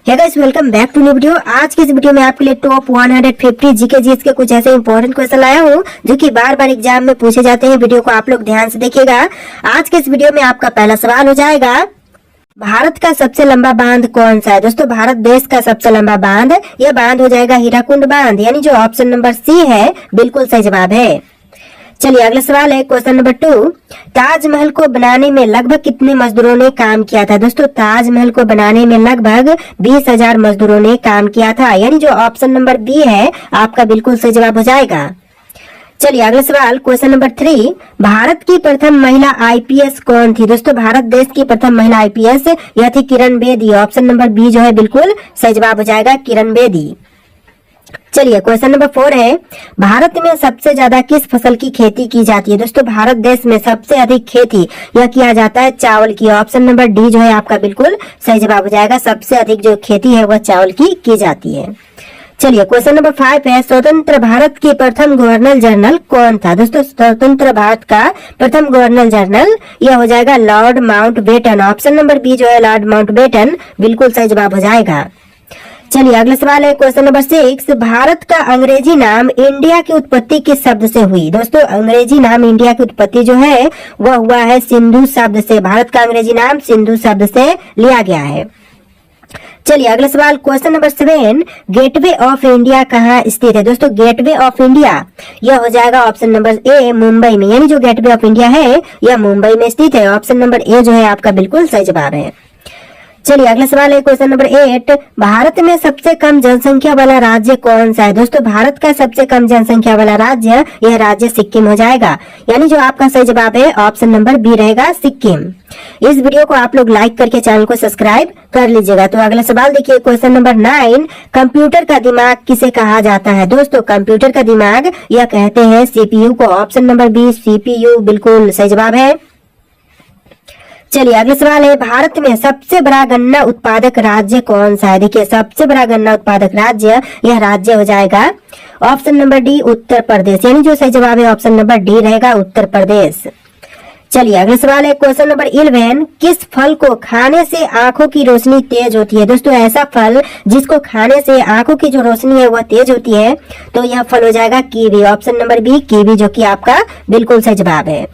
Hey guys, welcome back to new video. आज की इस वीडियो में आपके लिए टॉप 150 जीके जीएस के कुछ ऐसे इंपॉर्टेंट क्वेश्चन लाया हूँ जो कि बार बार एग्जाम में पूछे जाते हैं। वीडियो को आप लोग ध्यान से देखिएगा। आज के इस वीडियो में आपका पहला सवाल हो जाएगा, भारत का सबसे लंबा बांध कौन सा है। दोस्तों, भारत देश का सबसे लंबा बांध, यह बांध हो जाएगा हीराकुंड बांध, यानी जो ऑप्शन नंबर सी है बिल्कुल सही जवाब है। चलिए अगला सवाल है क्वेश्चन नंबर 2। ताजमहल को बनाने में लगभग कितने मजदूरों ने काम किया था। दोस्तों, ताजमहल को बनाने में लगभग 20,000 मजदूरों ने काम किया था, यानी जो ऑप्शन नंबर बी है आपका बिल्कुल सही जवाब हो जाएगा। चलिए अगला सवाल क्वेश्चन नंबर 3। भारत की प्रथम महिला आईपीएस कौन थी। दोस्तों, भारत देश की प्रथम महिला आईपीएस यह थी Kiran Bedi. Option number B जो है बिल्कुल सही जवाब हो जाएगा, किरण बेदी। चलिए क्वेश्चन नंबर 4 है, भारत में सबसे ज्यादा किस फसल की खेती की जाती है। दोस्तों, भारत देश में सबसे अधिक खेती यह किया जाता है चावल की। ऑप्शन नंबर डी जो है आपका बिल्कुल सही जवाब हो जाएगा। सबसे अधिक जो खेती है वह चावल की जाती है। चलिए क्वेश्चन नंबर 5 है, स्वतंत्र भारत के प्रथम गवर्नर जनरल कौन था। दोस्तों, स्वतंत्र भारत का प्रथम गवर्नर जनरल यह हो जाएगा Lord Mountbatten. Option number B जो है लॉर्ड माउंटबेटन बिल्कुल सही जवाब हो जाएगा। चलिए अगला सवाल है क्वेश्चन नंबर 6। भारत का अंग्रेजी नाम इंडिया की उत्पत्ति किस शब्द से हुई। दोस्तों, अंग्रेजी नाम इंडिया की उत्पत्ति जो है वह हुआ है सिंधु शब्द से। भारत का अंग्रेजी नाम सिंधु शब्द से लिया गया है। चलिए अगला सवाल question number 7। Gateway of India कहाँ स्थित है। दोस्तों, गेटवे ऑफ इंडिया यह हो जाएगा ऑप्शन नंबर ए मुंबई में, यानी जो गेटवे ऑफ इंडिया है यह मुंबई में स्थित है। ऑप्शन नंबर ए जो है आपका बिल्कुल सही जवाब है। चलिए अगला सवाल है क्वेश्चन नंबर 8। भारत में सबसे कम जनसंख्या वाला राज्य कौन सा है। दोस्तों, भारत का सबसे कम जनसंख्या वाला राज्य यह राज्य सिक्किम हो जाएगा, यानी जो आपका सही जवाब है ऑप्शन नंबर बी रहेगा, सिक्किम। इस वीडियो को आप लोग लाइक करके चैनल को सब्सक्राइब कर लीजिएगा। तो अगला सवाल देखिए क्वेश्चन नंबर 9। कंप्यूटर का दिमाग किसे कहा जाता है। दोस्तों, कंप्यूटर का दिमाग यह कहते हैं सीपीयू को। ऑप्शन नंबर बी सीपीयू बिल्कुल सही जवाब है। चलिए अगला सवाल है, भारत में सबसे बड़ा गन्ना उत्पादक राज्य कौन सा है। देखिए, सबसे बड़ा गन्ना उत्पादक राज्य यह राज्य हो जाएगा option number D Uttar Pradesh, यानी जो सही जवाब है ऑप्शन नंबर डी रहेगा, उत्तर प्रदेश। चलिए अगला सवाल है क्वेश्चन नंबर 11। किस फल को खाने से आंखों की रोशनी तेज होती है। दोस्तों, ऐसा फल जिसको खाने से आंखों की जो रोशनी है वह तेज होती है, तो यह फल हो जाएगा kiwi. Option number B kiwi जो कि आपका बिल्कुल सही जवाब है।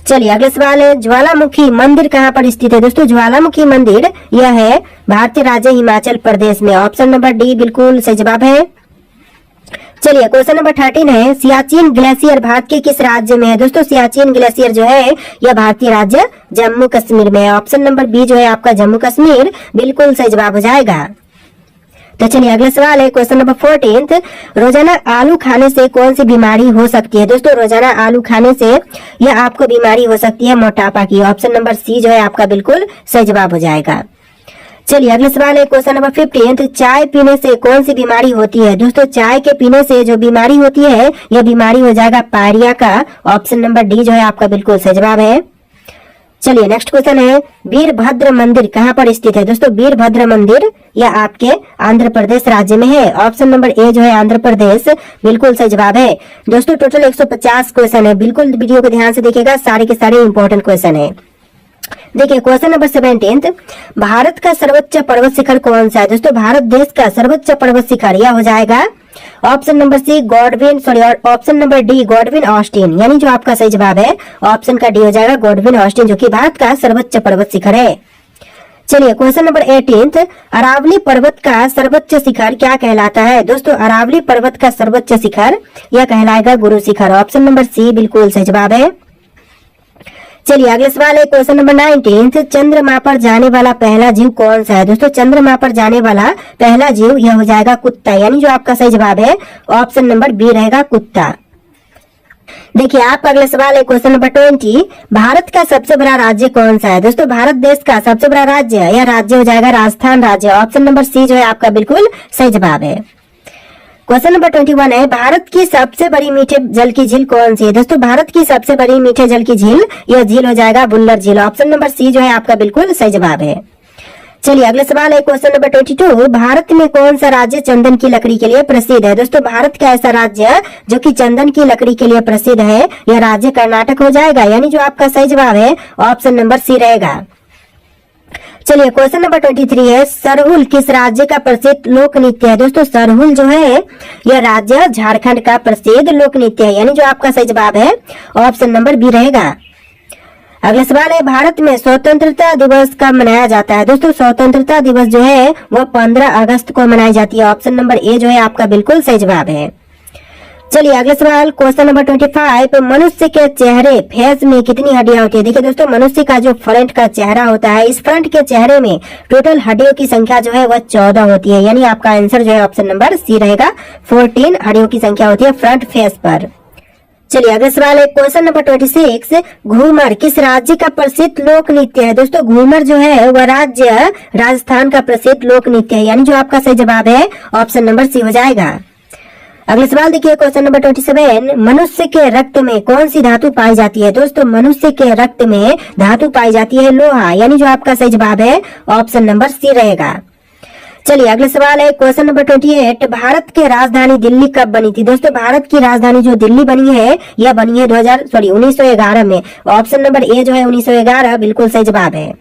चलिए अगला सवाल है, ज्वालामुखी मंदिर कहाँ पर स्थित है। दोस्तों, ज्वालामुखी मंदिर यह है भारतीय राज्य हिमाचल प्रदेश में। ऑप्शन नंबर डी बिल्कुल सही जवाब है। चलिए क्वेश्चन नंबर 13 है, सियाचिन ग्लेशियर भारत के किस राज्य में है। दोस्तों, सियाचिन ग्लेशियर जो है यह भारतीय राज्य जम्मू कश्मीर में है। ऑप्शन नंबर बी जो है आपका जम्मू कश्मीर बिल्कुल सही जवाब हो जाएगा। तो चलिए अगला सवाल है क्वेश्चन नंबर 14। रोजाना आलू खाने से कौन सी बीमारी हो सकती है। दोस्तों, रोजाना आलू खाने से यह आपको बीमारी हो सकती है मोटापा की। ऑप्शन नंबर सी जो है आपका बिल्कुल सही जवाब हो जाएगा। चलिए अगला सवाल है क्वेश्चन नंबर 15। चाय पीने से कौन सी बीमारी होती है। दोस्तों, चाय के पीने से जो बीमारी होती है यह बीमारी हो जाएगा पायरिया का। ऑप्शन नंबर डी जो है आपका बिल्कुल सही जवाब है। चलिए नेक्स्ट क्वेश्चन है, वीरभद्र मंदिर कहाँ पर स्थित है। दोस्तों, वीरभद्र मंदिर यह आपके आंध्र प्रदेश राज्य में है। ऑप्शन नंबर ए जो है आंध्र प्रदेश बिल्कुल सही जवाब है। दोस्तों, टोटल 150 क्वेश्चन है, बिल्कुल वीडियो को ध्यान से देखिएगा, सारे के सारे इंपॉर्टेंट क्वेश्चन है। देखिए क्वेश्चन नंबर 17। भारत का सर्वोच्च पर्वत शिखर कौन सा है। दोस्तों, भारत देश का सर्वोच्च पर्वत शिखर यह हो जाएगा option number C option number D Godwin Austen, यानी जो आपका सही जवाब है ऑप्शन का डी हो जाएगा गॉडविन ऑस्टिन, जो कि भारत का सर्वोच्च पर्वत शिखर है। चलिए क्वेश्चन नंबर 18। अरावली पर्वत का सर्वोच्च शिखर क्या कहलाता है। दोस्तों, अरावली पर्वत का सर्वोच्च शिखर यह कहलाएगा गुरु शिखर। ऑप्शन नंबर सी बिल्कुल सही जवाब है। चलिए अगला सवाल है क्वेश्चन नंबर 19। चंद्रमा पर जाने वाला पहला जीव कौन सा है। दोस्तों, चंद्रमा पर जाने वाला पहला जीव यह हो जाएगा कुत्ता, यानी जो आपका सही जवाब है ऑप्शन नंबर बी रहेगा कुत्ता। देखिए आपका अगला सवाल है क्वेश्चन नंबर 20। भारत का सबसे बड़ा राज्य कौन सा है। दोस्तों, भारत देश का सबसे बड़ा राज्य यह राज्य हो जाएगा राजस्थान राज्य। ऑप्शन नंबर सी जो है आपका बिल्कुल सही जवाब है। क्वेश्चन नंबर 21 है, भारत की सबसे बड़ी मीठे जल की झील कौन सी है। दोस्तों, भारत की सबसे बड़ी मीठे जल की झील यह झील हो जाएगा बुल्लर झील। ऑप्शन नंबर सी जो है आपका बिल्कुल सही जवाब है। चलिए अगला सवाल है क्वेश्चन नंबर 22। भारत में कौन सा राज्य चंदन की लकड़ी के लिए प्रसिद्ध है। दोस्तों, भारत का ऐसा राज्य जो कि चंदन की लकड़ी के लिए प्रसिद्ध है यह राज्य कर्नाटक हो जाएगा, यानी जो आपका सही जवाब है ऑप्शन नंबर सी रहेगा। चलिए क्वेश्चन नंबर 23 है, सरहुल किस राज्य का प्रसिद्ध लोक नृत्य है? दोस्तों सरहुल जो है यह राज्य झारखंड का प्रसिद्ध लोक नृत्य है, यानी जो आपका सही जवाब है ऑप्शन नंबर बी रहेगा। अगला सवाल है, भारत में स्वतंत्रता दिवस कब मनाया जाता है? दोस्तों स्वतंत्रता दिवस जो है वह 15 अगस्त को मनाई जाती है। ऑप्शन नंबर ए जो है आपका बिल्कुल सही जवाब है। चलिए अगला सवाल क्वेश्चन नंबर 25, मनुष्य के चेहरे फेस में कितनी हड्डियां होती है? देखिए दोस्तों मनुष्य का जो फ्रंट का चेहरा होता है, इस फ्रंट के चेहरे में टोटल हड्डियों की संख्या जो है वह 14 होती है, यानी आपका आंसर जो है ऑप्शन नंबर सी रहेगा। 14 हड्डियों की संख्या होती है फ्रंट फेस पर। चलिए अगला सवाल है क्वेश्चन नंबर 26, घूमर किस राज्य का प्रसिद्ध लोक नृत्य है? दोस्तों घूमर जो है वह राज्य राजस्थान का प्रसिद्ध लोक नृत्य है, यानी जो आपका सही जवाब है ऑप्शन नंबर सी हो जाएगा। अगला सवाल देखिए क्वेश्चन नंबर 27, मनुष्य के रक्त में कौन सी धातु पाई जाती है? दोस्तों मनुष्य के रक्त में धातु पाई जाती है लोहा, यानी जो आपका सही जवाब है ऑप्शन नंबर सी रहेगा। चलिए अगला सवाल है क्वेश्चन नंबर 28, भारत की राजधानी दिल्ली कब बनी थी? दोस्तों भारत की राजधानी जो दिल्ली बनी है यह बनी है 1911 में। ऑप्शन नंबर ए जो है 1911 बिल्कुल सही जवाब है।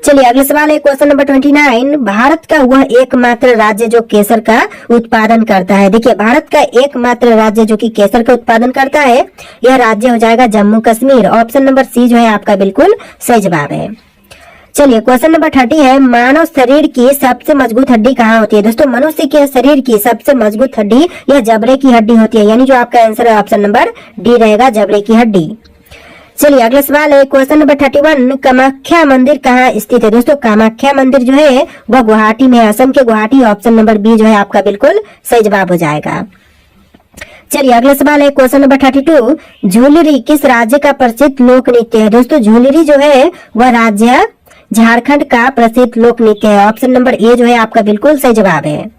चलिए अगला सवाल है क्वेश्चन नंबर 29, भारत का वह एकमात्र राज्य जो केसर का उत्पादन करता है? देखिए भारत का एकमात्र राज्य जो कि केसर का उत्पादन करता है यह राज्य हो जाएगा Jammu Kashmir. Option number C जो है आपका बिल्कुल सही जवाब है। चलिए क्वेश्चन नंबर 30 है, मानव शरीर की सबसे मजबूत हड्डी कहाँ होती है? दोस्तों मनुष्य के शरीर की सबसे मजबूत हड्डी यह जबड़े की हड्डी होती है, यानी जो आपका आंसर है ऑप्शन नंबर डी रहेगा, जबड़े की हड्डी। चलिए अगला सवाल है क्वेश्चन नंबर 31, कामाख्या मंदिर कहाँ स्थित है? दोस्तों कामाख्या मंदिर जो है वह गुवाहाटी में, असम के गुवाहाटी। ऑप्शन नंबर बी जो है आपका बिल्कुल सही जवाब हो जाएगा। चलिए अगला सवाल है क्वेश्चन नंबर 32, झूलरी किस राज्य का प्रसिद्ध लोक नृत्य है? दोस्तों झूलरी जो है वह राज्य झारखंड का प्रसिद्ध लोक नृत्य है। ऑप्शन नंबर ए जो है आपका बिल्कुल सही जवाब है।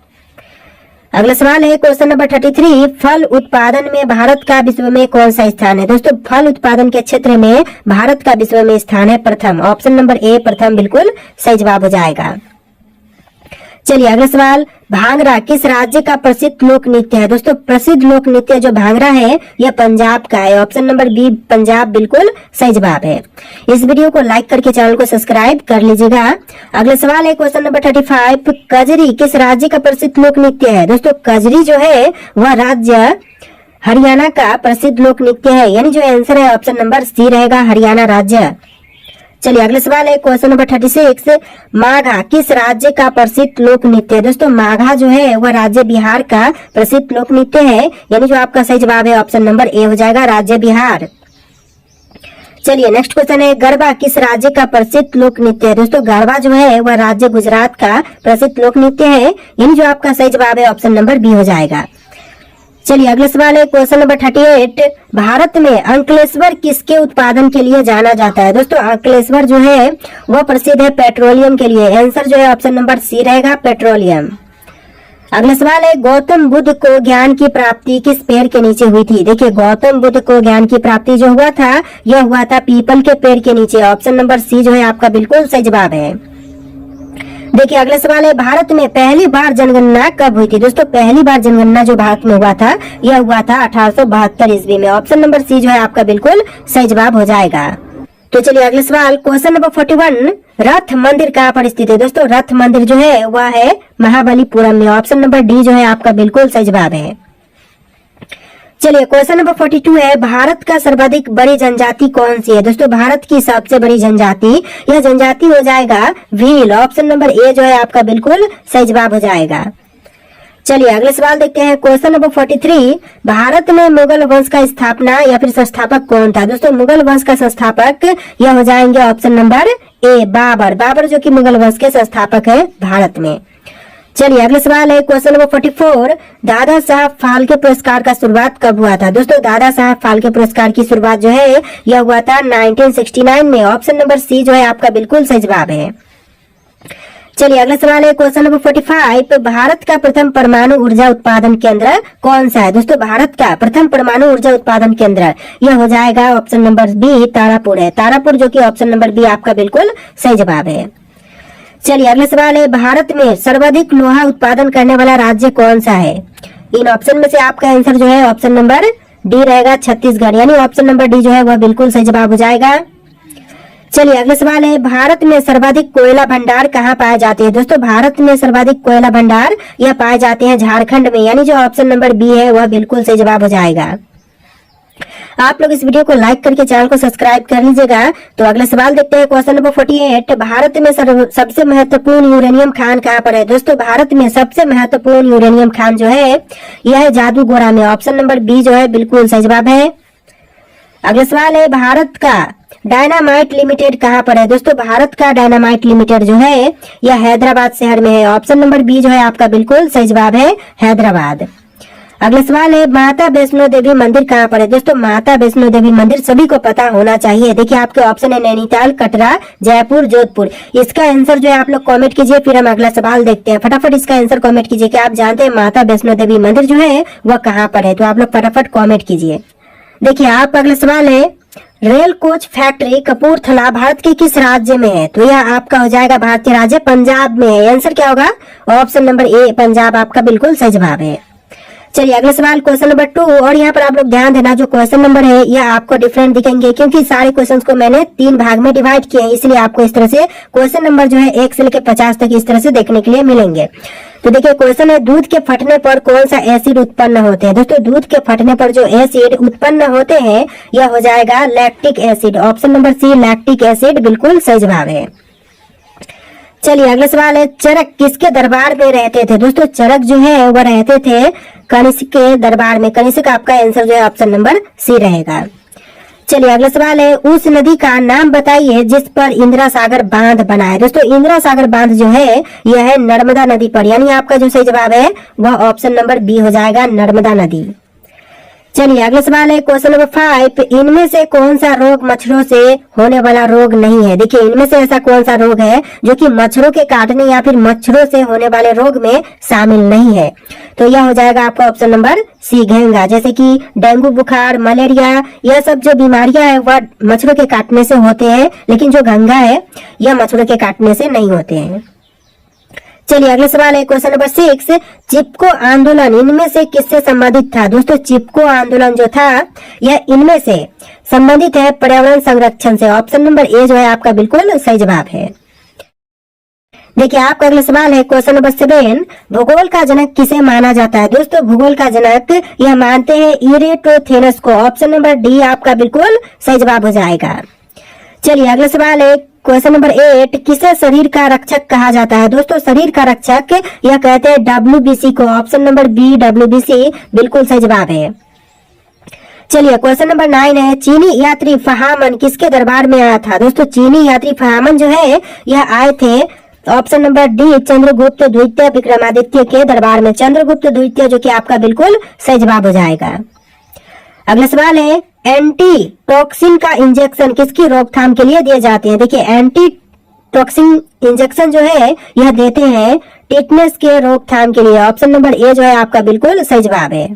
अगला सवाल है क्वेश्चन नंबर 33, फल उत्पादन में भारत का विश्व में कौन सा स्थान है? दोस्तों फल उत्पादन के क्षेत्र में भारत का विश्व में स्थान है प्रथम। ऑप्शन नंबर ए प्रथम बिल्कुल सही जवाब हो जाएगा। चलिए अगला सवाल, भांगड़ा किस राज्य का प्रसिद्ध लोक नृत्य है? दोस्तों प्रसिद्ध लोक नृत्य जो भांगड़ा है यह पंजाब का है। ऑप्शन नंबर बी पंजाब बिल्कुल सही जवाब है। इस वीडियो को लाइक करके चैनल को सब्सक्राइब कर लीजिएगा। अगला सवाल है क्वेश्चन नंबर 35, कजरी किस राज्य का प्रसिद्ध लोक नृत्य है? दोस्तों कजरी जो है वह राज्य हरियाणा का प्रसिद्ध लोक नृत्य है, यानी जो आंसर है ऑप्शन नंबर सी रहेगा, हरियाणा राज्य। चलिए अगला सवाल है क्वेश्चन नंबर 36, माघा किस राज्य का प्रसिद्ध लोक नृत्य है? दोस्तों माघा जो है वह राज्य बिहार का प्रसिद्ध लोक नृत्य है, यानी जो आपका सही जवाब है ऑप्शन नंबर ए हो जाएगा, राज्य बिहार। चलिए नेक्स्ट क्वेश्चन है, गरबा किस राज्य का प्रसिद्ध लोक नृत्य है? दोस्तों गरबा जो है वह राज्य गुजरात का प्रसिद्ध लोक नृत्य है, यानी जो आपका सही जवाब है ऑप्शन नंबर बी हो जाएगा। चलिए अगला सवाल है क्वेश्चन नंबर 38, भारत में अंकलेश्वर किसके उत्पादन के लिए जाना जाता है? दोस्तों अंकलेश्वर जो है वह प्रसिद्ध है पेट्रोलियम के लिए। आंसर जो है ऑप्शन नंबर सी रहेगा, पेट्रोलियम। अगला सवाल है, गौतम बुद्ध को ज्ञान की प्राप्ति किस पेड़ के नीचे हुई थी? देखिए गौतम बुद्ध को ज्ञान की प्राप्ति जो हुआ था यह हुआ था पीपल के पेड़ के नीचे। ऑप्शन नंबर सी जो है आपका बिल्कुल सही जवाब है। देखिए अगला सवाल है, भारत में पहली बार जनगणना कब हुई थी? दोस्तों पहली बार जनगणना जो भारत में हुआ था यह हुआ था 1872 ईस्वी में। ऑप्शन नंबर सी जो है आपका बिल्कुल सही जवाब हो जाएगा। तो चलिए अगला सवाल क्वेश्चन नंबर 41, रथ मंदिर कहाँ पर स्थित है? दोस्तों रथ मंदिर जो है वह है महाबलीपुरम में। ऑप्शन नंबर डी जो है आपका बिल्कुल सही जवाब है। चलिए क्वेश्चन नंबर 42 है, भारत का सर्वाधिक बड़ी जनजाति कौन सी है? दोस्तों भारत की सबसे बड़ी जनजाति यह जनजाति हो जाएगा भील। ऑप्शन नंबर ए जो है आपका बिल्कुल सही जवाब हो जाएगा। चलिए अगले सवाल देखते हैं क्वेश्चन नंबर 43, भारत में मुगल वंश का स्थापना या फिर संस्थापक कौन था? दोस्तों मुगल वंश का संस्थापक यह हो जाएंगे option number A Babur. Babur जो कि मुगल वंश के संस्थापक है भारत में। चलिए अगला सवाल है क्वेश्चन नंबर 44, दादा साहब फाल्के पुरस्कार का शुरुआत कब हुआ था? दोस्तों दादा साहब फाल्के पुरस्कार की शुरुआत जो है यह हुआ था 1969 में। ऑप्शन नंबर सी जो है आपका बिल्कुल सही जवाब है। चलिए अगला सवाल है क्वेश्चन नंबर 45, भारत का प्रथम परमाणु ऊर्जा उत्पादन केंद्र कौन सा है? दोस्तों भारत का प्रथम परमाणु ऊर्जा उत्पादन केंद्र यह हो जाएगा ऑप्शन नंबर बी तारापुर है। तारापुर जो कि ऑप्शन नंबर बी आपका बिल्कुल सही जवाब है। चलिए अगला सवाल है, भारत में सर्वाधिक लोहा उत्पादन करने वाला राज्य कौन सा है? इन ऑप्शन में से आपका आंसर जो है ऑप्शन नंबर डी रहेगा, छत्तीसगढ़, यानी ऑप्शन नंबर डी जो है वह बिल्कुल सही जवाब हो जाएगा। चलिए अगला सवाल है, भारत में सर्वाधिक कोयला भंडार कहाँ पाए जाते हैं? दोस्तों भारत में सर्वाधिक कोयला भंडार यह पाए जाते हैं झारखंड में, यानी जो ऑप्शन नंबर बी है वह बिल्कुल सही जवाब हो जाएगा। आप लोग इस वीडियो को लाइक करके चैनल को सब्सक्राइब कर लीजिएगा। तो अगला सवाल देखते हैं, क्वेश्चन नंबर 48, भारत में सबसे महत्वपूर्ण यूरेनियम खान कहाँ पर है? दोस्तों भारत में सबसे महत्वपूर्ण यूरेनियम खान जो है यह है जादूगोड़ा में, ऑप्शन नंबर बी जो है बिल्कुल सही जवाब है। अगला सवाल है, भारत का डायनामाइट लिमिटेड कहाँ पर है? दोस्तों भारत का डायनामाइट लिमिटेड जो है यह हैदराबाद शहर में है, ऑप्शन नंबर बी जो है आपका बिल्कुल सही जवाब है, हैदराबाद। अगला सवाल है, माता वैष्णो देवी मंदिर कहाँ पर है? दोस्तों माता वैष्णो देवी मंदिर सभी को पता होना चाहिए। देखिए आपके ऑप्शन है नैनीताल, कटरा, जयपुर, जोधपुर। इसका आंसर जो है आप लोग कमेंट कीजिए, फिर हम अगला सवाल देखते हैं। फटाफट इसका आंसर कमेंट कीजिए कि आप जानते हैं माता वैष्णो देवी मंदिर जो है वह कहाँ पर है, तो आप लोग फटाफट कॉमेंट कीजिए। देखिए आप अगला सवाल है, rail coach factory Kapurthala Bharat के किस राज्य में है? तो यह आपका हो जाएगा भारतीय राज्य पंजाब में है। आंसर क्या होगा? ऑप्शन नंबर ए पंजाब आपका बिल्कुल सही जवाब है। चलिए अगला सवाल क्वेश्चन नंबर 2, और यहाँ पर आप लोग ध्यान देना, जो क्वेश्चन नंबर है यह आपको डिफरेंट दिखेंगे क्योंकि सारे क्वेश्चंस को मैंने 3 भाग में डिवाइड किए हैं, इसलिए आपको इस तरह से क्वेश्चन नंबर जो है 1 से लेकर 50 तक इस तरह से देखने के लिए मिलेंगे। तो देखिए क्वेश्चन है, दूध के फटने पर कौन सा एसिड उत्पन्न होते हैं? दोस्तों दूध के फटने पर जो एसिड उत्पन्न होते हैं यह हो जाएगा lactic acid, option number C lactic acid बिल्कुल सही जवाब है। चलिए अगला सवाल है, चरक किसके दरबार में रहते थे? दोस्तों चरक जो है वह रहते थे कनिष्क के दरबार में। कनिष्क आपका आंसर जो है ऑप्शन नंबर सी रहेगा। चलिए अगला सवाल है, उस नदी का नाम बताइए जिस पर इंदिरा सागर बांध बना है। दोस्तों इंदिरा सागर बांध जो है यह है नर्मदा नदी पर, यानी आपका जो सही जवाब है वह ऑप्शन नंबर बी हो जाएगा, नर्मदा नदी। चलिए अगला सवाल है क्वेश्चन नंबर 5, इनमें से कौन सा रोग मच्छरों से होने वाला रोग नहीं है? देखिए इनमें से ऐसा कौन सा रोग है जो कि मच्छरों के काटने या फिर मच्छरों से होने वाले रोग में शामिल नहीं है? तो यह हो जाएगा आपका ऑप्शन नंबर सी घेंगा। जैसे कि डेंगू बुखार, मलेरिया, यह सब जो बीमारियां है वह मच्छरों के काटने से होते हैं, लेकिन जो घंघा है यह मच्छरों के काटने से नहीं होते हैं। चलिए अगला सवाल है क्वेश्चन नंबर 6, चिपको आंदोलन इनमें से किससे संबंधित था? दोस्तों चिपको आंदोलन जो था यह इनमें से संबंधित है पर्यावरण संरक्षण से, ऑप्शन नंबर ए जो है आपका बिल्कुल सही जवाब है। देखिए आपका अगला सवाल है क्वेश्चन नंबर 7, भूगोल का जनक किसे माना जाता है? दोस्तों भूगोल का जनक यह मानते हैं इरेटोथेनस को, ऑप्शन नंबर डी आपका बिल्कुल सही जवाब हो जाएगा। चलिए अगला सवाल है क्वेश्चन नंबर 8, किसे शरीर का रक्षक कहा जाता है? दोस्तों शरीर का रक्षक यह कहते हैं WBC को, ऑप्शन नंबर बी WBC बिल्कुल सही जवाब है। चलिए क्वेश्चन नंबर 9 है, चीनी यात्री फहामन किसके दरबार में आया था? दोस्तों चीनी यात्री फहामन जो है यह आए थे, ऑप्शन नंबर डी चंद्रगुप्त द्वितीय विक्रमादित्य के दरबार में, चंद्रगुप्त द्वितीय जो कि आपका बिल्कुल सही जवाब हो जाएगा। अगला सवाल है, एंटी टॉक्सिन का इंजेक्शन किसकी रोकथाम के लिए दिए जाते हैं? देखिए एंटी टॉक्सिन इंजेक्शन जो है यह देते हैं टिटनेस के रोकथाम के लिए, ऑप्शन नंबर ए जो है आपका बिल्कुल सही जवाब है।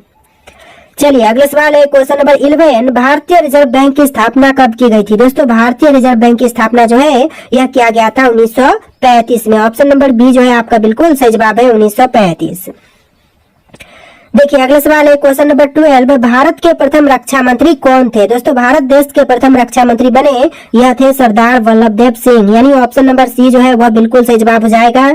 चलिए अगला सवाल है क्वेश्चन नंबर 11, भारतीय रिजर्व बैंक की स्थापना कब की गई थी? दोस्तों भारतीय रिजर्व बैंक की स्थापना जो है यह किया गया था 1935 में, ऑप्शन नंबर बी जो है आपका बिल्कुल सही जवाब है, 1935। देखिए अगला सवाल है क्वेश्चन नंबर 12, भारत के प्रथम रक्षा मंत्री कौन थे? दोस्तों भारत देश के प्रथम रक्षा मंत्री बने यह थे सरदार वल्लभ देव सिंह, यानी ऑप्शन नंबर सी जो है वह बिल्कुल सही जवाब हो जाएगा।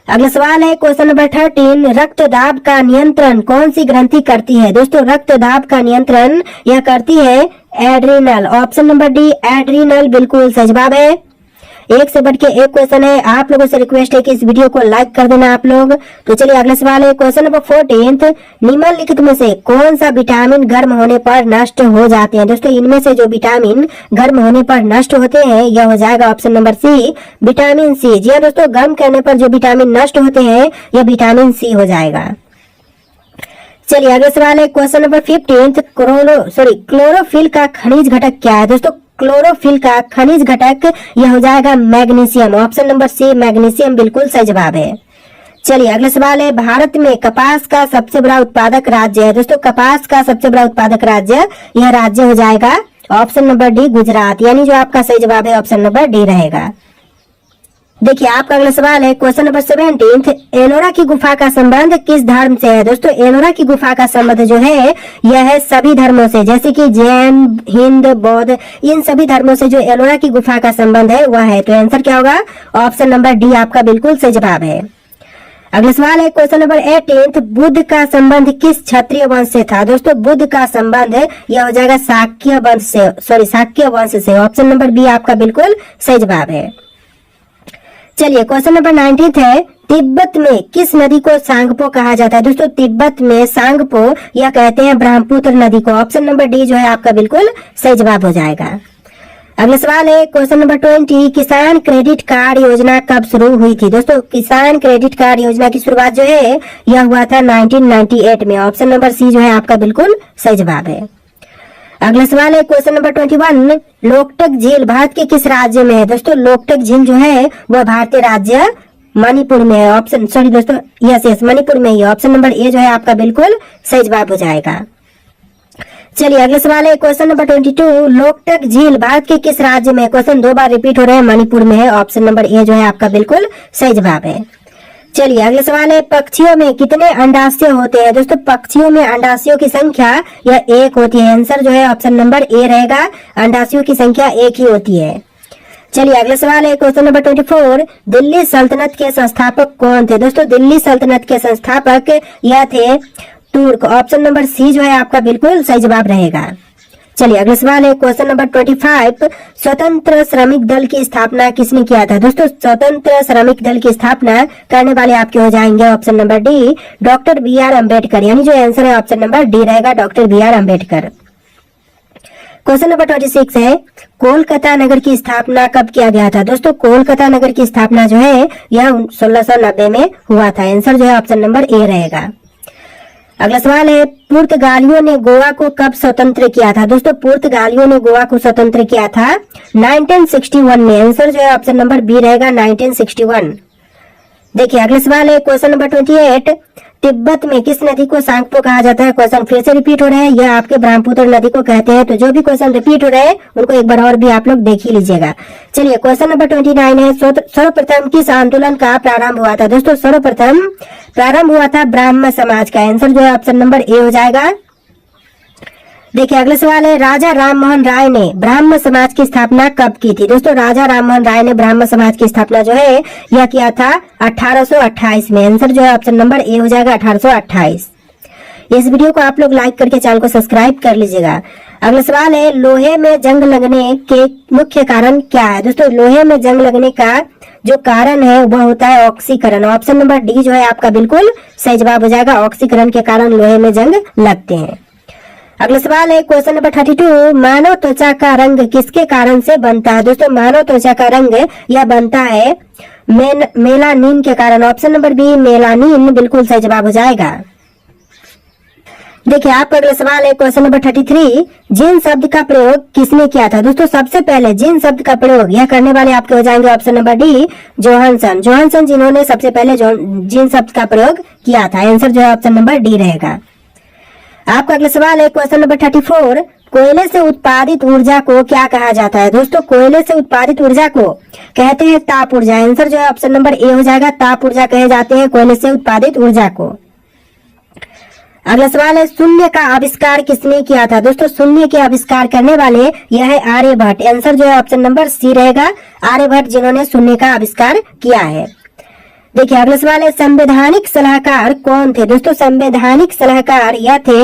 अगला सवाल है क्वेश्चन नंबर 13, रक्तदाब का नियंत्रण कौन सी ग्रंथि करती है? दोस्तों रक्तदाब का नियंत्रण यह करती है adrenal, option number D adrenal बिल्कुल सही जवाब है। एक से बढ़ के एक क्वेश्चन है, आप लोगों से रिक्वेस्ट है कि इस वीडियो को लाइक कर देना आप लोग। तो चलिए अगला सवाल है क्वेश्चन नंबर 14, निम्नलिखित में से कौन सा विटामिन गर्म होने पर नष्ट हो जाते हैं? दोस्तों इनमें से जो विटामिन गर्म होने पर नष्ट होते हैं यह हो जाएगा option number C vitamin C. जी हाँ दोस्तों, गर्म करने पर जो विटामिन नष्ट होते हैं यह विटामिन सी हो जाएगा। चलिए अगला सवाल है क्वेश्चन नंबर 15, क्लोरोफिल का खनिज घटक क्या है? दोस्तों क्लोरोफिल का खनिज घटक यह हो जाएगा magnesium, option number C magnesium बिल्कुल सही जवाब है। चलिए अगला सवाल है, भारत में कपास का सबसे बड़ा उत्पादक राज्य है? दोस्तों कपास का सबसे बड़ा उत्पादक राज्य यह राज्य हो जाएगा ऑप्शन नंबर डी गुजरात, यानी जो आपका सही जवाब है ऑप्शन नंबर डी रहेगा। देखिए आपका अगला सवाल है क्वेश्चन नंबर 17, एलोरा की गुफा का संबंध किस धर्म से है। दोस्तों एलोरा की गुफा का संबंध जो है यह है सभी धर्मों से, जैसे कि जैन, हिंद, बौद्ध, इन सभी धर्मों से जो एलोरा की गुफा का संबंध है वह है। तो आंसर क्या होगा, ऑप्शन नंबर डी आपका बिल्कुल सही जवाब है। अगला सवाल है क्वेश्चन नंबर 18, बुद्ध का संबंध किस क्षत्रिय वंश से था। दोस्तों बुद्ध का संबंध यह हो जाएगा शाक्य वंश से। ऑप्शन नंबर बी आपका बिल्कुल सही जवाब है। चलिए क्वेश्चन नंबर 19 है, तिब्बत में किस नदी को सांगपो कहा जाता है। दोस्तों तिब्बत में सांगपो या कहते हैं ब्रह्मपुत्र नदी को। ऑप्शन नंबर डी जो है आपका बिल्कुल सही जवाब हो जाएगा। अगला सवाल है क्वेश्चन नंबर 20, किसान क्रेडिट कार्ड योजना कब शुरू हुई थी। दोस्तों किसान क्रेडिट कार्ड योजना की शुरुआत जो है यह हुआ था 1998 में। ऑप्शन नंबर सी जो है आपका बिल्कुल सही जवाब है। अगला सवाल है क्वेश्चन नंबर 21, लोकटक झील भारत के किस राज्य में है। दोस्तों लोकटक झील जो है वह भारतीय राज्य मणिपुर में है। यस मणिपुर में ही। ऑप्शन नंबर ए जो है आपका बिल्कुल सही जवाब हो जाएगा। चलिए अगला सवाल है क्वेश्चन नंबर 22, लोकटक झील भारत के किस राज्य में है। क्वेश्चन 2 बार रिपीट हो रहे हैं, मणिपुर में है। ऑप्शन नंबर ए जो है आपका बिल्कुल सही जवाब है। चलिए अगला सवाल है, पक्षियों में कितने अंडाशय होते हैं। दोस्तों पक्षियों में अंडाशयों की संख्या यह 1 होती है। आंसर जो है ऑप्शन नंबर ए रहेगा, अंडाशयों की संख्या 1 ही होती है। चलिए अगला सवाल है क्वेश्चन नंबर 24, दिल्ली सल्तनत के संस्थापक कौन थे। दोस्तों दिल्ली सल्तनत के संस्थापक यह थे तुर्क। ऑप्शन नंबर सी जो है आपका बिल्कुल सही जवाब रहेगा। चलिए अगला सवाल है क्वेश्चन नंबर 25, स्वतंत्र श्रमिक दल की स्थापना किसने किया था। दोस्तों स्वतंत्र श्रमिक दल की स्थापना करने वाले आपके हो जाएंगे option number D, doctor B R Ambedkar. यानी जो आंसर है ऑप्शन नंबर डी रहेगा, doctor B R Ambedkar. Question number 26 है, कोलकाता नगर की स्थापना कब किया गया था। दोस्तों कोलकाता नगर की स्थापना जो है यह 1690 में हुआ था। आंसर जो है ऑप्शन नंबर ए रहेगा। अगला सवाल है, पुर्तगालियों ने गोवा को कब स्वतंत्र किया था। दोस्तों पुर्तगालियों ने गोवा को स्वतंत्र किया था 1961 में। आंसर जो है ऑप्शन नंबर बी रहेगा, 1961। देखिए अगला सवाल है क्वेश्चन नंबर 28, तिब्बत में किस नदी को सांगपो कहा जाता है। क्वेश्चन फिर से रिपीट हो रहे हैं, यह आपके ब्रह्मपुत्र नदी को कहते हैं। तो जो भी क्वेश्चन रिपीट हो रहे हैं उनको एक बार और भी आप लोग देख ही लीजिएगा। चलिए क्वेश्चन नंबर 29 है, सर्वप्रथम किस आंदोलन का प्रारंभ हुआ था। दोस्तों सर्वप्रथम प्रारंभ हुआ था ब्राह्मण समाज का। आंसर जो है ऑप्शन नंबर ए हो जाएगा। देखिए अगला सवाल है, राजा राममोहन राय ने ब्राह्मण समाज की स्थापना कब की थी। दोस्तों राजा राममोहन राय ने ब्राह्मण समाज की स्थापना जो है यह किया था 1828 में। आंसर जो है ऑप्शन नंबर ए हो जाएगा, 1828। इस वीडियो को आप लोग लाइक करके चैनल को सब्सक्राइब कर लीजिएगा। अगला सवाल है, लोहे में जंग लगने के मुख्य कारण क्या है। दोस्तों लोहे में जंग लगने का जो कारण है वह होता है ऑक्सीकरण। ऑप्शन नंबर डी जो है आपका बिल्कुल सही जवाब हो जाएगा, ऑक्सीकरण के कारण लोहे में जंग लगते हैं। अगला सवाल है क्वेश्चन नंबर 32, मानव त्वचा का रंग किसके कारण से बनता है। दोस्तों मानव त्वचा का रंग यह बनता है मेलानिन के कारण। ऑप्शन नंबर बी मेलानिन बिल्कुल सही जवाब हो जाएगा। देखिए आपका अगला सवाल है क्वेश्चन नंबर 33, जिन शब्द का प्रयोग किसने किया था। दोस्तों सबसे पहले जिन शब्द का प्रयोग यह करने वाले आपके हो जाएंगे ऑप्शन नंबर डी, जोहानसन जिन्होंने सबसे पहले जिन शब्द का प्रयोग किया था। आंसर जो है ऑप्शन नंबर डी रहेगा। आपका अगला सवाल है क्वेश्चन नंबर 34, कोयले से उत्पादित ऊर्जा को क्या कहा जाता है। दोस्तों कोयले से उत्पादित ऊर्जा को कहते हैं ताप ऊर्जा। आंसर जो है ऑप्शन नंबर ए हो जाएगा, ताप ऊर्जा कहे जाते हैं कोयले से उत्पादित ऊर्जा को। अगला सवाल है, शून्य का आविष्कार किसने किया था। दोस्तों शून्य के आविष्कार करने वाले यह है आर्यभट्ट। आंसर जो है ऑप्शन नंबर सी रहेगा, आर्यभट्ट जिन्होंने शून्य का आविष्कार किया है। देखिए अगला सवाल है, संवैधानिक सलाहकार कौन थे। दोस्तों संवैधानिक सलाहकार यह थे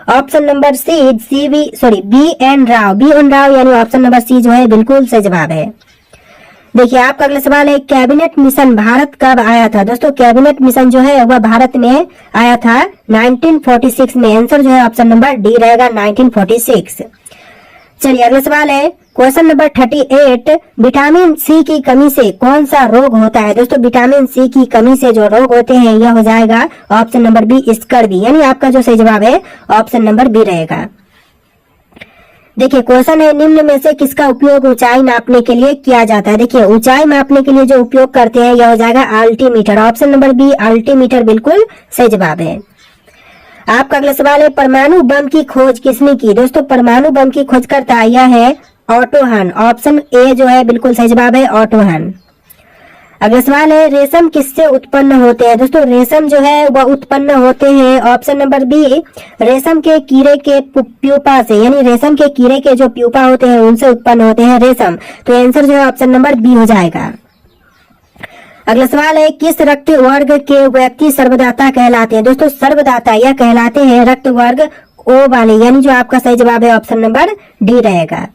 option number C B N Rao यानी ऑप्शन नंबर सी जो है बिल्कुल सही जवाब है। देखिए आपका अगला सवाल है, कैबिनेट मिशन भारत कब आया था। दोस्तों कैबिनेट मिशन जो है वह भारत में आया था 1946 में। आंसर जो है ऑप्शन नंबर डी रहेगा, 1946। चलिए अगला सवाल है क्वेश्चन नंबर 38, विटामिन सी की कमी से कौन सा रोग होता है। दोस्तों विटामिन सी की कमी से जो रोग होते हैं यह हो जाएगा ऑप्शन नंबर बी, स्कर्वी। यानी आपका जो सही जवाब है ऑप्शन नंबर बी रहेगा। देखिए क्वेश्चन है, निम्न में से किसका उपयोग ऊंचाई नापने के लिए किया जाता है। देखिए ऊंचाई मापने के लिए जो उपयोग करते हैं यह हो जाएगा altimeter. Option number B altimeter बिल्कुल सही जवाब है। आपका अगला सवाल है, परमाणु बम की खोज किसने की। दोस्तों परमाणु बम की खोज करता यह है ऑटो हन। ऑप्शन ए जो है बिल्कुल सही जवाब है, ऑटो हन। अगला सवाल है रेशम किससे उत्पन्न होते हैं। दोस्तों रेशम जो है वह उत्पन्न होते हैं ऑप्शन नंबर बी रेशम के कीड़े के प्यूपा से, यानी रेशम के कीड़े के जो प्यूपा होते हैं उनसे उत्पन्न होते हैं रेशम। तो आंसर जो है ऑप्शन नंबर बी हो जाएगा। अगला सवाल है किस रक्त वर्ग के व्यक्ति सर्वदाता कहलाते हैं। दोस्तों सर्वदाता यह कहलाते हैं रक्त वर्ग ओ वाले, यानी जो आपका सही जवाब है ऑप्शन नंबर डी रहेगा।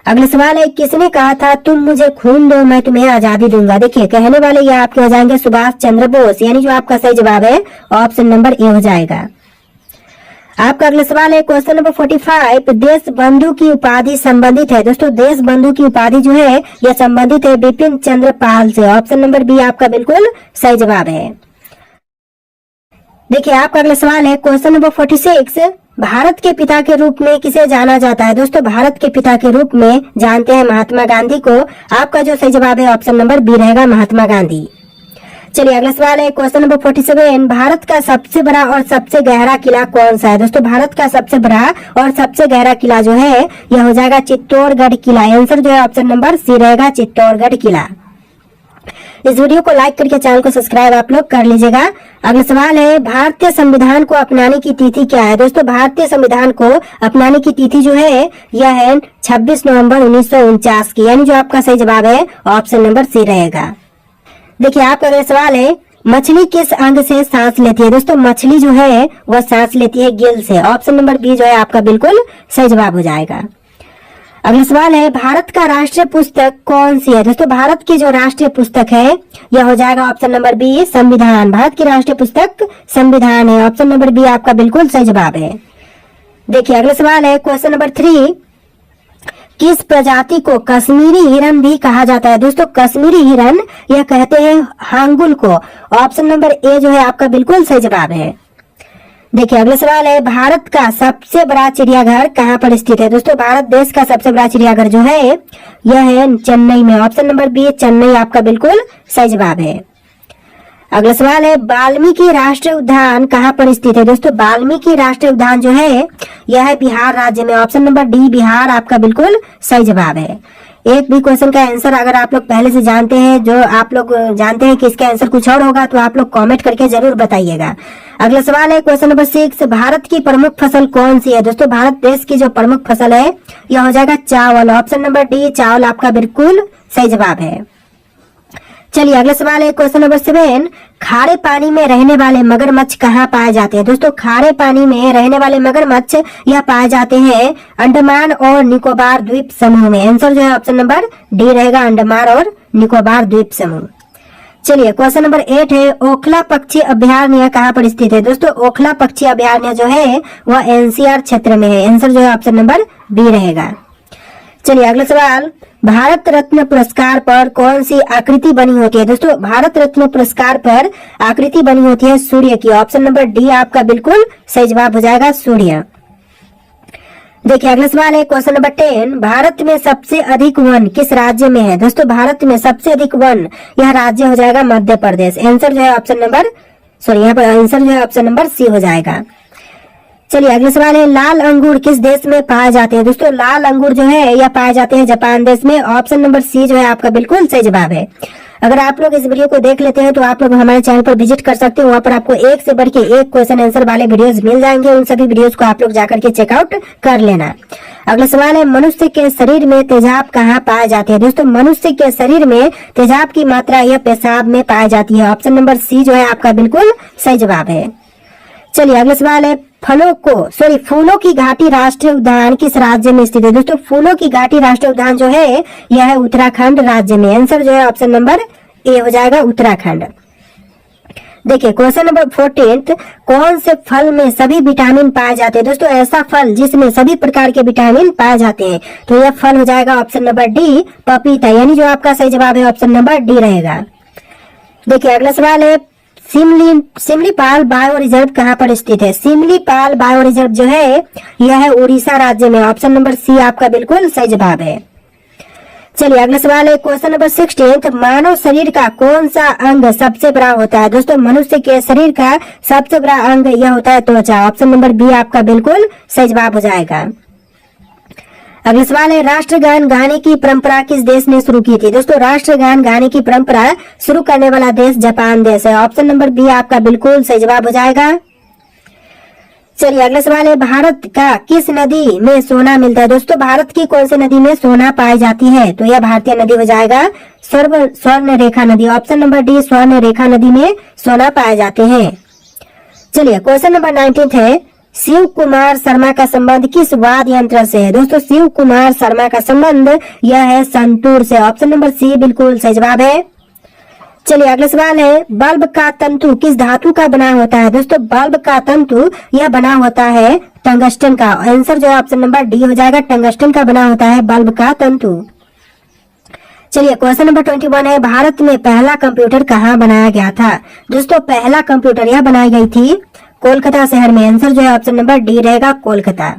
अगला सवाल है किसने कहा था तुम मुझे खून दो मैं तुम्हें आजादी दूंगा। देखिए कहने वाले ये आपके हो जाएंगे सुभाष चंद्र बोस, यानी जो आपका सही जवाब है ऑप्शन नंबर ए हो जाएगा। आपका अगला सवाल है क्वेश्चन नंबर 45 देश बंधु की उपाधि संबंधित है। दोस्तों देश बंधु की उपाधि जो है यह संबंधित है बिपिन चंद्र पाल से। ऑप्शन नंबर बी आपका बिल्कुल सही जवाब है। देखिए आपका अगला सवाल है क्वेश्चन नंबर 46 भारत के पिता के रूप में किसे जाना जाता है। दोस्तों भारत के पिता के रूप में जानते हैं महात्मा गांधी को। आपका जो सही जवाब है ऑप्शन नंबर बी रहेगा महात्मा गांधी। चलिए अगला सवाल है क्वेश्चन नंबर 47 भारत का सबसे बड़ा और सबसे गहरा किला कौन सा है। दोस्तों भारत का सबसे बड़ा और सबसे गहरा किला जो है यह हो जाएगा चित्तौड़गढ़ किला। आंसर जो है ऑप्शन नंबर सी रहेगा चित्तौड़गढ़ किला। इस वीडियो को लाइक करके चैनल को सब्सक्राइब आप लोग कर लीजिएगा। अगला सवाल है भारतीय संविधान को अपनाने की तिथि क्या है। दोस्तों भारतीय संविधान को अपनाने की तिथि जो है यह है 26 नवंबर 1949 की, यानी जो आपका सही जवाब है ऑप्शन नंबर सी रहेगा। देखिए आपका अगला सवाल है मछली किस अंग से सांस लेती है। दोस्तों मछली जो है वह सांस लेती है गिल से। ऑप्शन नंबर बी जो है आपका बिल्कुल सही जवाब हो जाएगा। अगला सवाल है भारत का राष्ट्रीय पुस्तक कौन सी है। दोस्तों भारत की जो राष्ट्रीय पुस्तक है यह हो जाएगा ऑप्शन नंबर बी संविधान। भारत की राष्ट्रीय पुस्तक संविधान है। ऑप्शन नंबर बी आपका बिल्कुल सही जवाब है। देखिए अगला सवाल है क्वेश्चन नंबर 3 किस प्रजाति को कश्मीरी हिरन भी कहा जाता है। दोस्तों कश्मीरी हिरन यह कहते हैं हांगुल को। ऑप्शन नंबर ए जो है आपका बिल्कुल सही जवाब है। देखिए अगला सवाल है भारत का सबसे बड़ा चिड़ियाघर कहाँ पर स्थित है। दोस्तों भारत देश का सबसे बड़ा चिड़ियाघर जो है यह है चेन्नई में। ऑप्शन नंबर बी चेन्नई आपका बिल्कुल सही जवाब है। अगला सवाल है वाल्मीकि राष्ट्रीय उद्यान कहाँ पर स्थित है। दोस्तों वाल्मीकि राष्ट्रीय उद्यान जो है यह है बिहार राज्य में। ऑप्शन नंबर डी बिहार आपका बिल्कुल सही जवाब है। एक भी क्वेश्चन का आंसर अगर आप लोग पहले से जानते हैं, जो आप लोग जानते हैं कि इसका आंसर कुछ और होगा, तो आप लोग कमेंट करके जरूर बताइएगा। अगला सवाल है क्वेश्चन नंबर 6 भारत की प्रमुख फसल कौन सी है। दोस्तों भारत देश की जो प्रमुख फसल है यह हो जाएगा चावल। ऑप्शन नंबर डी चावल आपका बिल्कुल सही जवाब है। चलिए अगला सवाल है क्वेश्चन नंबर 7 खारे पानी में रहने वाले मगरमच्छ कहाँ पाए जाते हैं। दोस्तों खारे पानी में रहने वाले मगरमच्छ यह पाए जाते हैं अंडमान और निकोबार द्वीप समूह में। आंसर जो है ऑप्शन नंबर डी रहेगा अंडमान और निकोबार द्वीप समूह। चलिए क्वेश्चन नंबर 8 है ओखला पक्षी अभयारण्य कहाँ पर स्थित है। दोस्तों ओखला पक्षी अभयारण्य जो है वह एनसीआर क्षेत्र में है। आंसर जो है ऑप्शन नंबर बी रहेगा। चलिए अगला सवाल भारत रत्न पुरस्कार पर कौन सी आकृति बनी होती है। दोस्तों भारत रत्न पुरस्कार पर आकृति बनी होती है सूर्य की। ऑप्शन नंबर डी आपका बिल्कुल सही जवाब हो जाएगा सूर्य। देखिए अगला सवाल है क्वेश्चन नंबर 10 भारत में सबसे अधिक वन किस राज्य में है। दोस्तों भारत में सबसे अधिक वन यह राज्य हो जाएगा मध्य प्रदेश। आंसर जो है ऑप्शन नंबर यहाँ पर आंसर जो है ऑप्शन नंबर सी हो जाएगा। चलिए अगला सवाल है लाल अंगूर किस देश में पाए जाते हैं। दोस्तों लाल अंगूर जो है यह पाए जाते हैं जापान देश में। ऑप्शन नंबर सी जो है आपका बिल्कुल सही जवाब है। अगर आप लोग इस वीडियो को देख लेते हैं तो आप लोग हमारे चैनल पर विजिट कर सकते हैं। वहाँ पर आपको एक से बढ़ के एक क्वेश्चन आंसर वाले वीडियोस मिल जाएंगे। उन सभी वीडियोस को आप लोग जाकर के चेकआउट कर लेना। अगला सवाल है मनुष्य के शरीर में तेजाब कहाँ पाए जाते हैं। दोस्तों मनुष्य के शरीर में तेजाब की मात्रा यह पेशाब में पाई जाती है। ऑप्शन नंबर सी जो है आपका बिल्कुल सही जवाब है। चलिए अगला सवाल है फूलों की घाटी राष्ट्रीय उद्यान किस राज्य में स्थित है। दोस्तों फूलों की घाटी राष्ट्रीय उद्यान जो है यह है उत्तराखंड राज्य में। आंसर जो है ऑप्शन नंबर ए हो जाएगा उत्तराखंड। देखिए क्वेश्चन नंबर 14 कौन से फल में सभी विटामिन पाए जाते हैं। दोस्तों ऐसा फल जिसमें सभी प्रकार के विटामिन पाए जाते हैं, तो यह फल हो जाएगा ऑप्शन नंबर डी पपीता, यानी जो आपका सही जवाब है ऑप्शन नंबर डी रहेगा। देखिए अगला सवाल है सिमलीपाल बायो रिजर्व कहाँ पर स्थित है। सिमलीपाल बायो रिजर्व जो है यह है उड़ीसा राज्य में। ऑप्शन नंबर सी आपका बिल्कुल सही जवाब है। चलिए अगला सवाल है क्वेश्चन नंबर 16 मानव शरीर का कौन सा अंग सबसे बड़ा होता है। दोस्तों मनुष्य के शरीर का सबसे बड़ा अंग यह होता है त्वचा। ऑप्शन नंबर बी आपका बिल्कुल सही जवाब हो जाएगा। अगला सवाल है, राष्ट्रगान गाने की परंपरा किस देश ने शुरू की थी? दोस्तों राष्ट्रगान गाने की परंपरा शुरू करने वाला देश जापान देश है। ऑप्शन नंबर बी आपका बिल्कुल सही जवाब हो जाएगा। चलिए अगला सवाल है, भारत का किस नदी में सोना मिलता है? दोस्तों भारत की कौन सी नदी में सोना पाई जाती है? तो यह भारतीय नदी हो जाएगा स्वर्ण रेखा नदी। ऑप्शन नंबर डी स्वर्ण रेखा नदी में सोना पाए जाते हैं। चलिए क्वेश्चन नंबर 19 है, शिव कुमार शर्मा का संबंध किस वाद्य यंत्र से है? दोस्तों शिव कुमार शर्मा का संबंध यह है संतूर से। ऑप्शन नंबर सी बिल्कुल सही जवाब है। चलिए अगला सवाल है, बल्ब का तंतु किस धातु का बना होता है? दोस्तों बल्ब का तंतु यह बना होता है टंगस्टन का। आंसर जो है ऑप्शन नंबर डी हो जाएगा, टंगस्टन का बना होता है बल्ब का तंतु। चलिए क्वेश्चन नंबर 21 है, भारत में पहला कंप्यूटर कहाँ बनाया गया था? दोस्तों पहला कंप्यूटर यह बनाई गई थी कोलकाता शहर में। आंसर जो है ऑप्शन नंबर डी रहेगा, कोलकाता।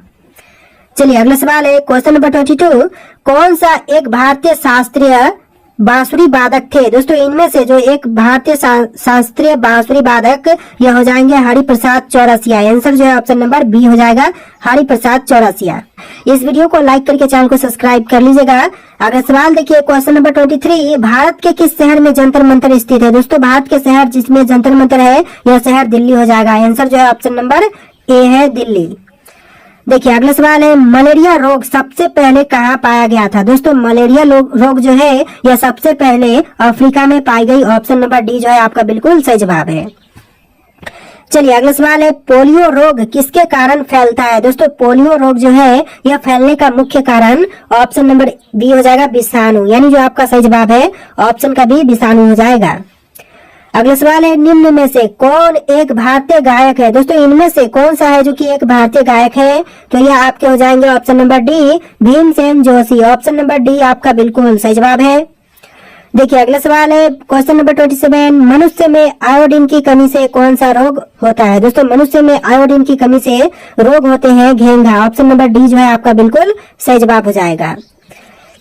चलिए अगला सवाल है, क्वेश्चन नंबर 22, कौन सा एक भारतीय शास्त्रीय बांसुरी वादक थे? दोस्तों इनमें से जो एक भारतीय शास्त्रीय बांसुरी वादक यह हो जाएंगे हरिप्रसाद चौरसिया। आंसर जो है ऑप्शन नंबर बी हो जाएगा, हरिप्रसाद चौरसिया। इस वीडियो को लाइक करके चैनल को सब्सक्राइब कर लीजिएगा। अगला सवाल देखिए क्वेश्चन नंबर 23, भारत के किस शहर में जंतर मंतर स्थित है? दोस्तों भारत के शहर जिसमें जंतर मंतर है यह शहर दिल्ली हो जाएगा। आंसर जो है ऑप्शन नंबर ए है, दिल्ली। देखिए अगला सवाल है, मलेरिया रोग सबसे पहले कहाँ पाया गया था? दोस्तों मलेरिया रोग जो है यह सबसे पहले अफ्रीका में पाई गई। ऑप्शन नंबर डी जो है आपका बिल्कुल सही जवाब है। चलिए अगला सवाल है, पोलियो रोग किसके कारण फैलता है? दोस्तों पोलियो रोग जो है यह फैलने का मुख्य कारण ऑप्शन नंबर बी हो जाएगा, विषाणु। यानी जो आपका सही जवाब है ऑप्शन का बी विषाणु हो जाएगा। अगला सवाल है, निम्न में से कौन एक भारतीय गायक है? दोस्तों इनमें से कौन सा है जो कि एक भारतीय गायक है? तो यह आपके हो जाएंगे option number D Bhimsen Joshi. Option number D आपका बिल्कुल सही जवाब है। देखिए अगला सवाल है क्वेश्चन नंबर 27, मनुष्य में आयोडीन की कमी से कौन सा रोग होता है? दोस्तों मनुष्य में आयोडीन की कमी से रोग होते हैं घेंघा। ऑप्शन नंबर डी जो है आपका बिल्कुल सही जवाब हो जाएगा।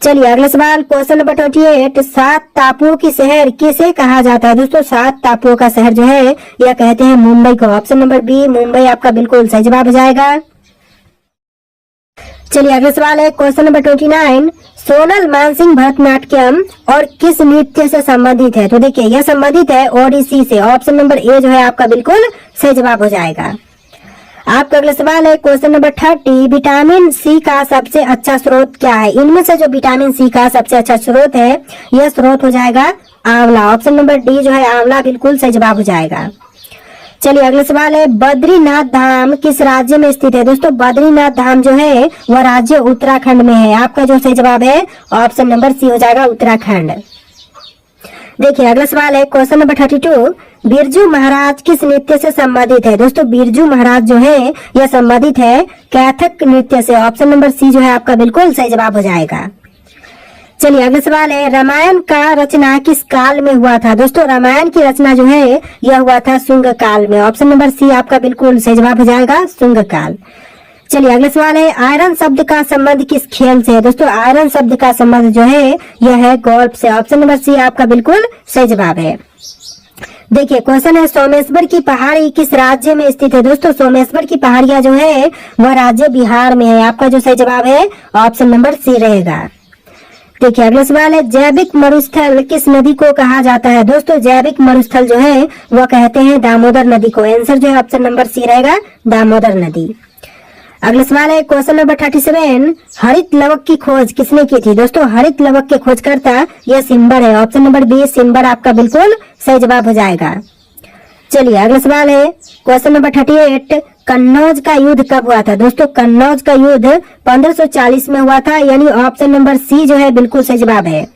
चलिए अगला सवाल क्वेश्चन नंबर 28, 7 टापुओं की शहर किसे कहा जाता है? दोस्तों 7 टापुओं का शहर जो है यह कहते हैं मुंबई को। ऑप्शन नंबर बी मुंबई आपका बिल्कुल सही जवाब हो जाएगा। चलिए अगला सवाल है क्वेश्चन नंबर 29, सोनल मानसिंह भरतनाट्यम और किस नृत्य से संबंधित है? तो देखिए यह संबंधित है ओडिसी से। ऑप्शन नंबर ए जो है आपका बिल्कुल सही जवाब हो जाएगा। आपका अगला सवाल है क्वेश्चन नंबर 30, विटामिन सी का सबसे अच्छा स्रोत क्या है? इनमें से जो विटामिन सी का सबसे अच्छा स्रोत है यह स्रोत हो जाएगा आंवला। ऑप्शन नंबर डी जो है आंवला बिल्कुल सही जवाब हो जाएगा। चलिए अगला सवाल है, बद्रीनाथ धाम किस राज्य में स्थित है? दोस्तों बद्रीनाथ धाम जो है वह राज्य उत्तराखंड में है। आपका जो सही जवाब है ऑप्शन नंबर सी हो जाएगा, उत्तराखंड। देखिए अगला सवाल है क्वेश्चन नंबर 32, बिरजू महाराज किस नृत्य से संबंधित है? दोस्तों बिरजू महाराज जो है यह संबंधित है कैथक नृत्य से। ऑप्शन नंबर सी जो है आपका बिल्कुल सही जवाब हो जाएगा। चलिए अगला सवाल है, रामायण का रचना किस काल में हुआ था? दोस्तों रामायण की रचना जो है यह हुआ था शुंग काल में। ऑप्शन नंबर सी आपका बिल्कुल सही जवाब हो जाएगा, शुंग काल। चलिए अगला सवाल है, आयरन शब्द का संबंध किस खेल से है? दोस्तों आयरन शब्द का संबंध जो है यह है गोल्फ से। ऑप्शन नंबर सी आपका बिल्कुल सही जवाब है। देखिए क्वेश्चन है, सोमेश्वर की पहाड़ी किस राज्य में स्थित है? दोस्तों सोमेश्वर की पहाड़ियां जो है वह राज्य बिहार में है। आपका जो सही जवाब है ऑप्शन नंबर सी रहेगा। देखिए अगला सवाल है, जैविक मरुस्थल किस नदी को कहा जाता है? दोस्तों जैविक मरुस्थल जो है वह कहते हैं दामोदर नदी को। आंसर जो है ऑप्शन नंबर सी रहेगा, दामोदर नदी। अगला सवाल है क्वेश्चन नंबर 37, हरित लवक की खोज किसने की थी? दोस्तों हरित लवक के खोजकर्ता यह सिम्बर है। ऑप्शन नंबर बी सिम्बर आपका बिल्कुल सही जवाब हो जाएगा। चलिए अगला सवाल है क्वेश्चन नंबर 38, कन्नौज का युद्ध कब हुआ था? दोस्तों कन्नौज का युद्ध 1540 में हुआ था। यानी ऑप्शन नंबर सी जो है बिल्कुल सही जवाब है।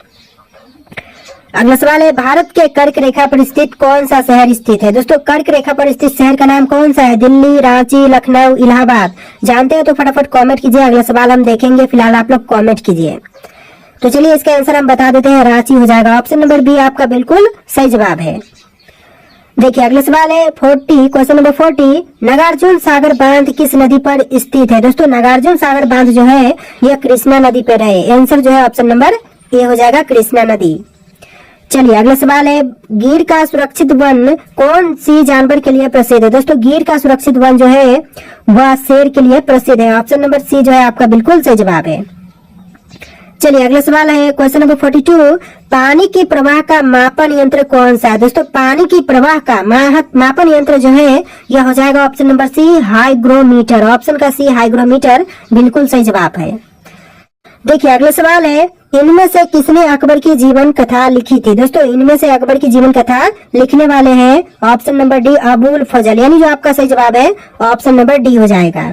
अगला सवाल है, भारत के कर्क रेखा पर स्थित कौन सा शहर स्थित है? दोस्तों कर्क रेखा पर स्थित शहर का नाम कौन सा है? दिल्ली, रांची, लखनऊ, इलाहाबाद। जानते हो तो फटाफट कमेंट कीजिए। अगला सवाल हम देखेंगे, फिलहाल आप लोग कमेंट कीजिए। तो चलिए इसका आंसर हम बता देते हैं, रांची हो जाएगा। ऑप्शन नंबर बी आपका बिल्कुल सही जवाब है। देखिए अगला सवाल है क्वेश्चन नंबर 40, नागार्जुन सागर बांध किस नदी पर स्थित है? दोस्तों नागार्जुन सागर बांध जो है यह कृष्णा नदी पर है। आंसर जो है ऑप्शन नंबर ए हो जाएगा, कृष्णा नदी। चलिए अगला सवाल है, गिर का सुरक्षित वन कौन सी जानवर के लिए प्रसिद्ध है? दोस्तों गिर का सुरक्षित वन जो है वह शेर के लिए प्रसिद्ध है। ऑप्शन नंबर सी जो है आपका बिल्कुल सही जवाब है। चलिए अगला सवाल है क्वेश्चन नंबर 42। पानी के प्रवाह का मापन यंत्र कौन सा है? दोस्तों पानी की प्रवाह का मापन यंत्र जो है यह हो जाएगा option number C hygrometer. Option का सी हाइग्रोमीटर बिल्कुल सही जवाब है। देखिए अगला सवाल है इनमें से किसने अकबर की जीवन कथा लिखी थी? दोस्तों इनमें से अकबर की जीवन कथा लिखने वाले हैं ऑप्शन नंबर डी अबुल फजल, यानी जो आपका सही जवाब है ऑप्शन नंबर डी हो जाएगा।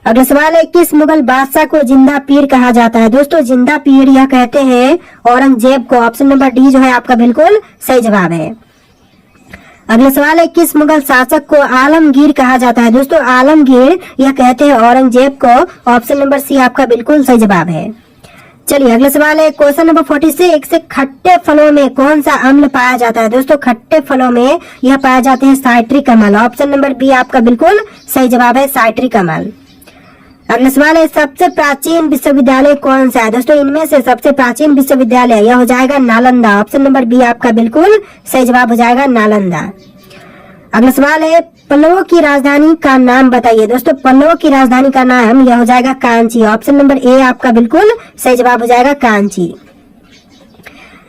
अगला सवाल है किस मुगल बादशाह को जिंदा पीर कहा जाता है? दोस्तों जिंदा पीर यह कहते हैं औरंगजेब को। ऑप्शन नंबर डी जो है आपका बिल्कुल सही जवाब है। अगला सवाल है किस मुगल शासक को आलमगीर कहा जाता है? दोस्तों आलमगीर यह कहते हैं औरंगजेब को। ऑप्शन नंबर सी आपका बिल्कुल सही जवाब है। चलिए अगला सवाल है क्वेश्चन नंबर 46 से खट्टे फलों में कौन सा अम्ल पाया जाता है? दोस्तों खट्टे फलों में यह पाए जाते हैं साइट्रिक अम्ल। ऑप्शन नंबर बी आपका बिल्कुल सही जवाब है साइट्रिक अम्ल। अगला सवाल है सबसे प्राचीन विश्वविद्यालय कौन सा है? दोस्तों इनमें से सबसे प्राचीन विश्वविद्यालय यह हो जाएगा नालंदा। ऑप्शन नंबर बी आपका बिल्कुल सही जवाब हो जाएगा नालंदा। अगला सवाल है पल्लवों की राजधानी का नाम बताइए। दोस्तों पल्लवों की राजधानी का नाम यह हो जाएगा कांची। ऑप्शन नंबर ए आपका बिल्कुल सही जवाब हो जाएगा कांची।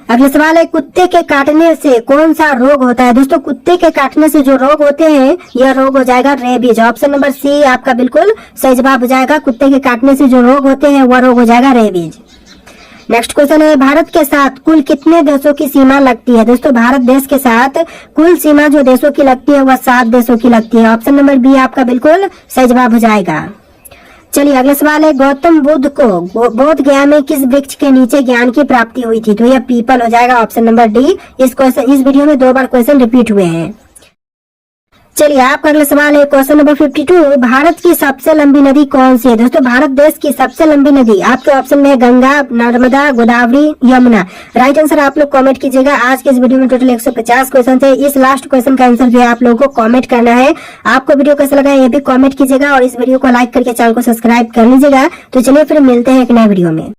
अगला सवाल है कुत्ते के काटने से कौन सा रोग होता है? दोस्तों कुत्ते के काटने से जो रोग होते हैं यह रोग हो जाएगा रेबीज। ऑप्शन नंबर सी आपका बिल्कुल सही जवाब हो जाएगा कुत्ते के काटने से जो रोग होते हैं वह रोग हो जाएगा रेबीज। नेक्स्ट क्वेश्चन है भारत के साथ कुल कितने देशों की सीमा लगती है? दोस्तों भारत देश के साथ कुल सीमा जो देशों की लगती है वह 7 देशों की लगती है। ऑप्शन नंबर बी आपका बिल्कुल सही जवाब हो जाएगा। चलिए अगला सवाल है गौतम बुद्ध को बोध गया में किस वृक्ष के नीचे ज्ञान की प्राप्ति हुई थी? तो यह पीपल हो जाएगा। Option number D. इस वीडियो में 2 बार क्वेश्चन रिपीट हुए हैं। चलिए आपका अगला सवाल है क्वेश्चन नंबर 52। भारत की सबसे लंबी नदी कौन सी है? दोस्तों भारत देश की सबसे लंबी नदी आपके ऑप्शन में है गंगा, नर्मदा, गोदावरी, यमुना। राइट आंसर आप लोग कमेंट कीजिएगा। आज के इस वीडियो में टोटल 150 क्वेश्चन थे। इस लास्ट क्वेश्चन का आंसर जो है आप लोगों को कमेंट करना है। आपको वीडियो कैसा लगा ये भी कमेंट कीजिएगा और इस वीडियो को लाइक करके चैनल को सब्सक्राइब कर लीजिएगा। तो चलिए फिर मिलते हैं एक नए वीडियो में।